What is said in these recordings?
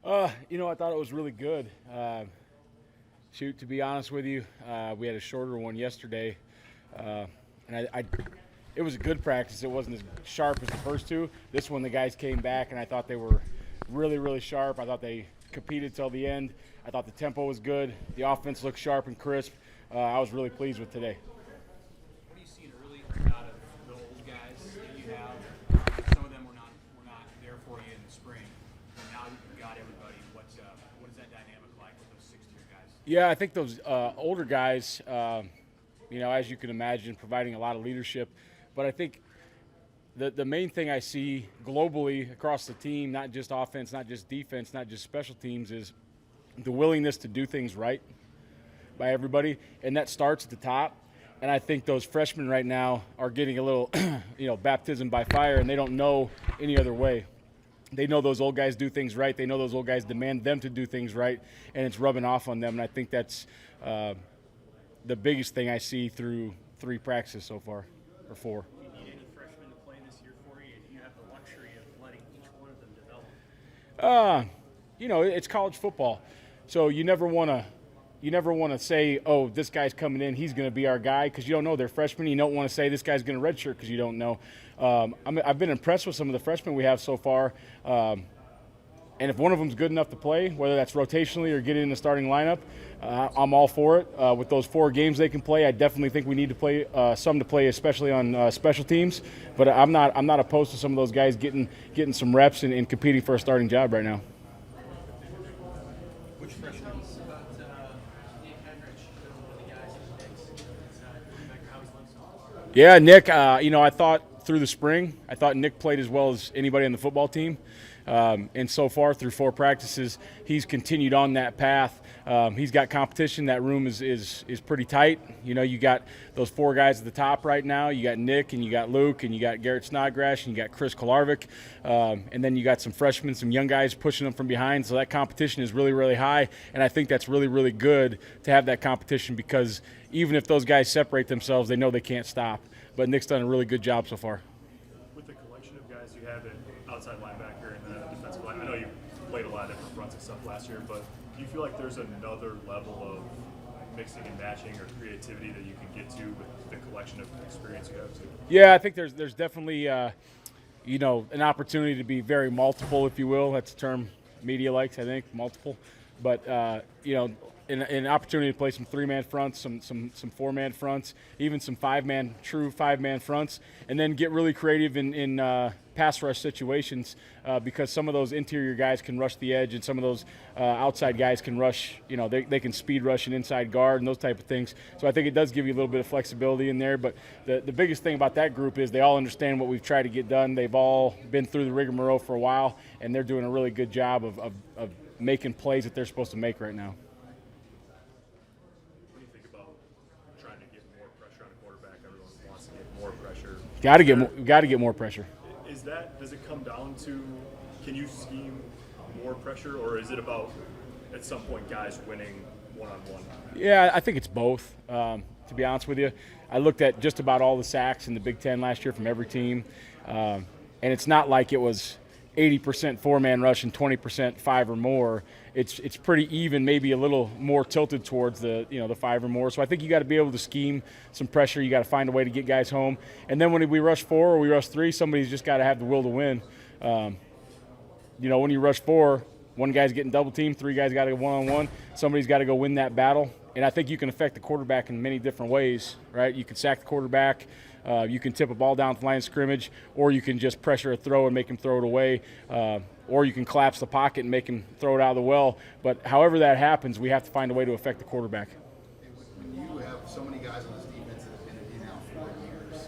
I thought it was really good. To be honest with you, we had a shorter one yesterday, and it was a good practice. It wasn't as sharp as the first two. This one, the guys came back, and I thought they were really, really sharp. I thought they competed till the end. I thought the tempo was good. The offense looked sharp and crisp. I was really pleased with today. What are you seeing early out of the old guys that you have? Some of them were not there for you in the spring. And now you've got everybody. What is that dynamic like with those 6th-year guys? Yeah, I think those older guys, as you can imagine, providing a lot of leadership. But I think the main thing I see globally across the team, not just offense, not just defense, not just special teams, is the willingness to do things right by everybody, and that starts at the top. And I think those freshmen right now are getting a little, baptism by fire, and they don't know any other way. They know those old guys do things right. They know those old guys demand them to do things right, and it's rubbing off on them. And I think that's the biggest thing I see through 3 practices so far, or 4. Do you need any freshmen to play this year for you? Do you have the luxury of letting each one of them develop? It's college football, so you never want to say, oh, this guy's coming in, he's going to be our guy, because you don't know. They're freshmen. You don't want to say this guy's going to redshirt because you don't know. I've been impressed with some of the freshmen we have so far, and if one of them's good enough to play, whether that's rotationally or getting in the starting lineup, I'm all for it. With those 4 games they can play, I definitely think we need to play some to play, especially on special teams. But I'm not opposed to some of those guys getting some reps and competing for a starting job right now. Which freshmen? Yeah, Nick, I thought through the spring, Nick played as well as anybody on the football team. And so far through 4 practices, he's continued on that path. He's got competition. That room is pretty tight. You got those 4 guys at the top right now. You got Nick, and you got Luke, and you got Garrett Snodgrass, and you got Chris Kolarvik. And then you got some freshmen, some young guys pushing them from behind. So that competition is really, really high. And I think that's really, really good to have that competition, because even if those guys separate themselves, they know they can't stop. But Nick's done a really good job so far. With the collection of guys you have at outside linebacker and then at defensive line, I know you played a lot of different fronts and stuff last year, but do you feel like there's another level of mixing and matching or creativity that you can get to with the collection of experience you have too? Yeah, I think there's definitely an opportunity to be very multiple, if you will. That's a term media likes, I think, multiple. But an opportunity to play some 3-man fronts, some 4-man fronts, even some true 5-man fronts, and then get really creative in pass rush situations, because some of those interior guys can rush the edge, and some of those outside guys can rush. They can speed rush an inside guard and those type of things. So I think it does give you a little bit of flexibility in there. But the biggest thing about that group is they all understand what we've tried to get done. They've all been through the rigmarole for a while, and they're doing a really good job of making plays that they're supposed to make right now. More pressure. Got to get more pressure. Does it come down to, can you scheme more pressure, or is it about at some point guys winning one-on-one? Yeah, I think it's both. To be honest with you, I looked at just about all the sacks in the Big Ten last year from every team, and it's not like it was 80% 4-man rush and 20% 5 or more. It's pretty even, maybe a little more tilted towards the 5 or more. So I think you got to be able to scheme some pressure. You got to find a way to get guys home. And then when we rush 4 or we rush 3, somebody's just got to have the will to win. When you rush 4, one guy's getting double teamed, 3 guys got to go one-on-one. Somebody's got to go win that battle. And I think you can affect the quarterback in many different ways, right? You can sack the quarterback. You can tip a ball down the line of scrimmage, or you can just pressure a throw and make him throw it away, or you can collapse the pocket and make him throw it out of the well. But however that happens, we have to find a way to affect the quarterback. When you have so many guys on this defense that have been in now for years,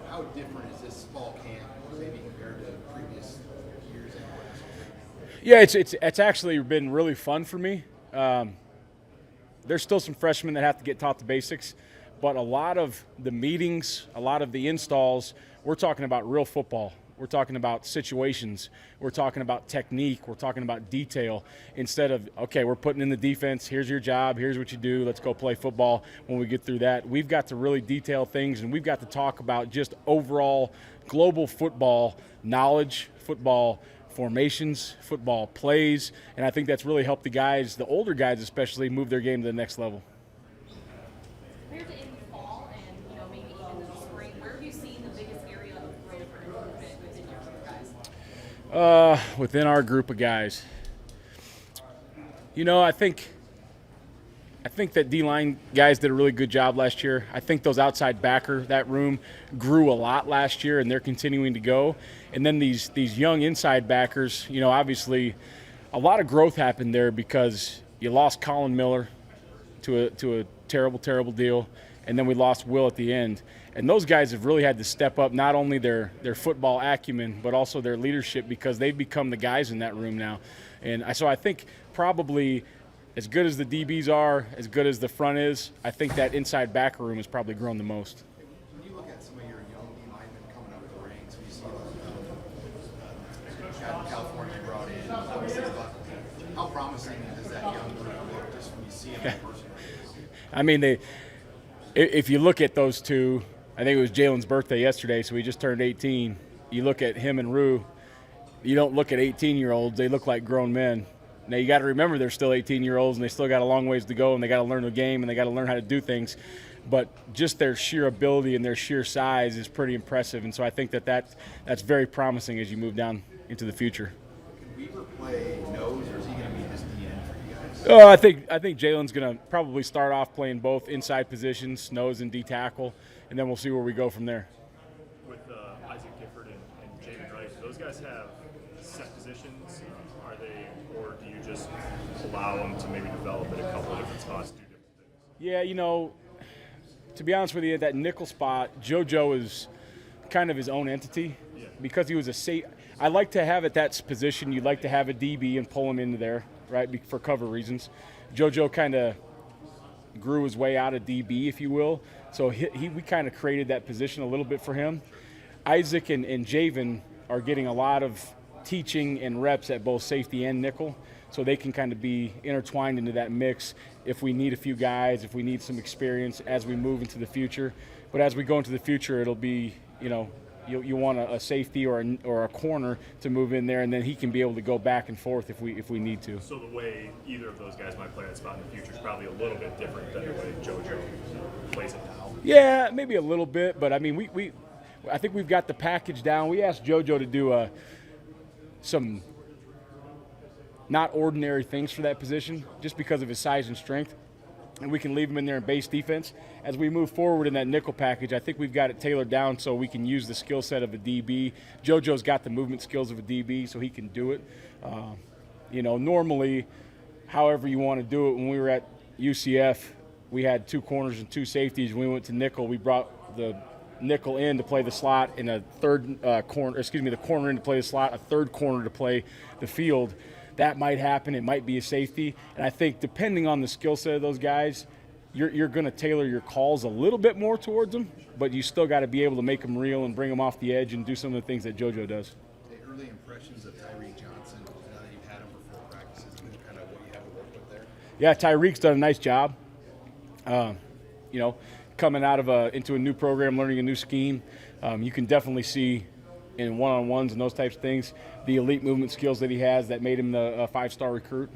how different is this fall camp maybe compared to previous years? Yeah, it's actually been really fun for me. There's still some freshmen that have to get taught the basics. But a lot of the meetings, a lot of the installs, we're talking about real football. We're talking about situations. We're talking about technique. We're talking about detail, instead of, okay, we're putting in the defense. Here's your job. Here's what you do. Let's go play football. When we get through that, we've got to really detail things, and we've got to talk about just overall global football knowledge, football formations, football plays, and I think that's really helped the guys, the older guys especially, move their game to the next level. Compared to in the fall and maybe even in the spring, where have you seen the biggest area of growth or improvement within your group of guys? Within our group of guys, I think that D-line guys did a really good job last year. I think those outside backer, that room grew a lot last year, and they're continuing to go. And then these young inside backers, obviously a lot of growth happened there because you lost Colin Miller to a terrible, terrible deal, and then we lost Will at the end. And those guys have really had to step up not only their football acumen, but also their leadership, because they've become the guys in that room now. And so I think probably as good as the DBs are, as good as the front is, I think that inside backer room has probably grown the most. When you look at some of your young D linemen coming up the ranks, we see Chad California brought in, obviously, how promising does that young group look just when you see them in person? I mean, if you look at those two, I think it was Jalen's birthday yesterday, so he just turned 18. You look at him and Rue, you don't look at 18-year-olds. They look like grown men. Now, you got to remember they're still 18-year-olds, and they still got a long ways to go, and they got to learn the game, and they got to learn how to do things. But just their sheer ability and their sheer size is pretty impressive, and so I think that's very promising as you move down into the future. Can Weaver play nose, or is he going to be just the end for you guys? Oh, I think Jalen's going to probably start off playing both inside positions, nose and D tackle, and then we'll see where we go from there. With Isaac Gifford and Jamin Wright, do those guys have set positions? Are they, or do you just allow them to maybe develop at a couple of different spots, do different things? Yeah, to be honest with you, that nickel spot, JoJo is kind of his own entity because he was a safe. I like to have at that position, you'd like to have a DB and pull him into there, right, for cover reasons. JoJo kind of grew his way out of DB, if you will. So we kind of created that position a little bit for him. Isaac and Javen are getting a lot of teaching and reps at both safety and nickel, so they can kind of be intertwined into that mix if we need a few guys, if we need some experience as we move into the future. But as we go into the future, it'll be, you want a safety or a corner to move in there, and then he can be able to go back and forth if we need to. So the way either of those guys might play that spot in the future is probably a little bit different than the way JoJo plays it now. Yeah, maybe a little bit, but I mean, I think we've got the package down. We asked JoJo to do some not ordinary things for that position just because of his size and strength, and we can leave him in there in base defense. As we move forward in that nickel package, I think we've got it tailored down so we can use the skill set of a DB. JoJo's got the movement skills of a DB, so he can do it. Normally, however you want to do it, when we were at UCF, we had two corners and two safeties. When we went to nickel, we brought the nickel in to play the slot, and the corner in to play the slot, a third corner to play the field. That might happen. It might be a safety. And I think depending on the skill set of those guys, you're going to tailor your calls a little bit more towards them, but you still got to be able to make them real and bring them off the edge and do some of the things that JoJo does. The early impressions of Tyreek Johnson, now that you've had him for 4 practices, and kind of what you have to work with there? Yeah, Tyreek's done a nice job. Coming out of into a new program, learning a new scheme, you can definitely see in one-on-ones and those types of things the elite movement skills that he has that made him the 5-star recruit.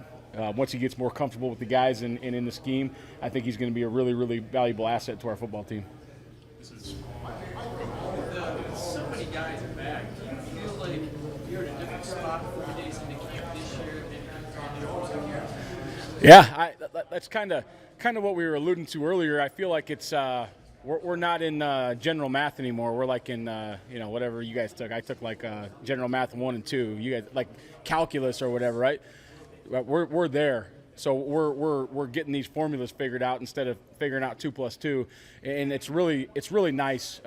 Once he gets more comfortable with the guys and in the scheme, I think he's going to be a really, really valuable asset to our football team. With so many guys back, do you feel like you're in a different spot 4 days into camp this year than the old year? Yeah, that's kind of what we were alluding to earlier. I feel like it's we're not in general math anymore. We're like in whatever you guys took. I took like general math 1 and 2. You guys like calculus or whatever, right? We're there. So we're getting these formulas figured out instead of figuring out 2 + 2, and it's really nice.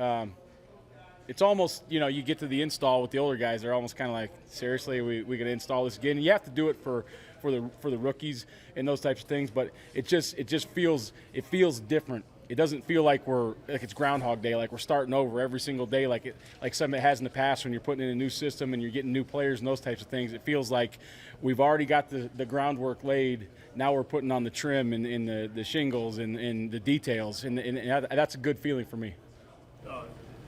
It's almost, you get to the install with the older guys, they're almost kind of like, seriously, we gonna install this again? And you have to do it for the rookies and those types of things, but it just feels different. It doesn't feel like it's Groundhog Day, like we're starting over every single day, like some it has in the past when you're putting in a new system and you're getting new players and those types of things. It feels like we've already got the groundwork laid. Now we're putting on the trim and the shingles and the details, and that's a good feeling for me.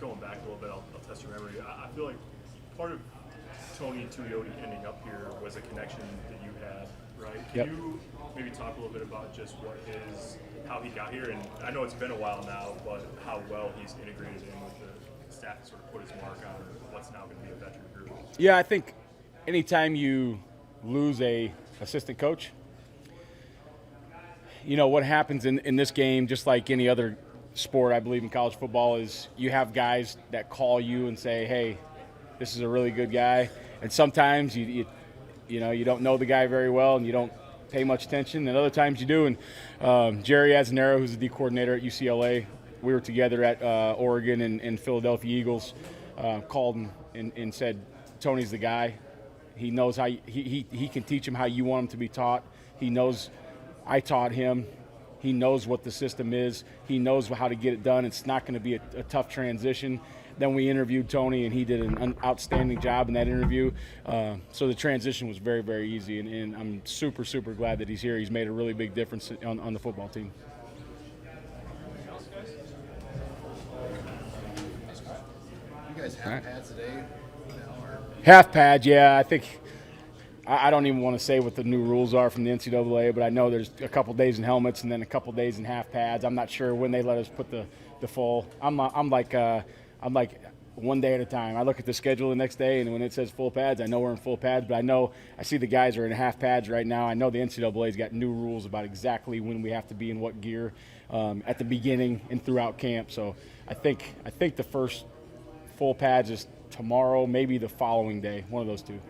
Going back a little bit, I'll test your memory. I feel like part of Tony Tuioti ending up here was a connection that you had, right? Yep. Can you maybe talk a little bit about just how he got here? And I know it's been a while now, but how well he's integrated in with the staff to sort of put his mark on what's now going to be a veteran group. Yeah, I think anytime you lose a assistant coach, you know, what happens in this game, just like any other sport, I believe in college football, is you have guys that call you and say, hey, this is a really good guy. And sometimes you don't know the guy very well and you don't pay much attention, and other times you do. And Jerry Azzanero, who's the D coordinator at UCLA, we were together at Oregon and Philadelphia Eagles, called and said, Tony's the guy. He knows how he can teach him how you want him to be taught. He knows I taught him. He knows what the system is. He knows how to get it done. It's not going to be a tough transition. Then we interviewed Tony, and he did an outstanding job in that interview. So the transition was very, very easy, and I'm super, super glad that he's here. He's made a really big difference on the football team. You guys have pads today? Half pad, yeah. I think I don't even want to say what the new rules are from the NCAA, but I know there's a couple days in helmets and then a couple days in half pads. I'm not sure when they let us put the full. I'm like 1 day at a time. I look at the schedule the next day, and when it says full pads, I know we're in full pads. But I see the guys are in half pads right now. I know the NCAA's got new rules about exactly when we have to be in what gear at the beginning and throughout camp. So I think the first full pads is tomorrow, maybe the following day, one of those two.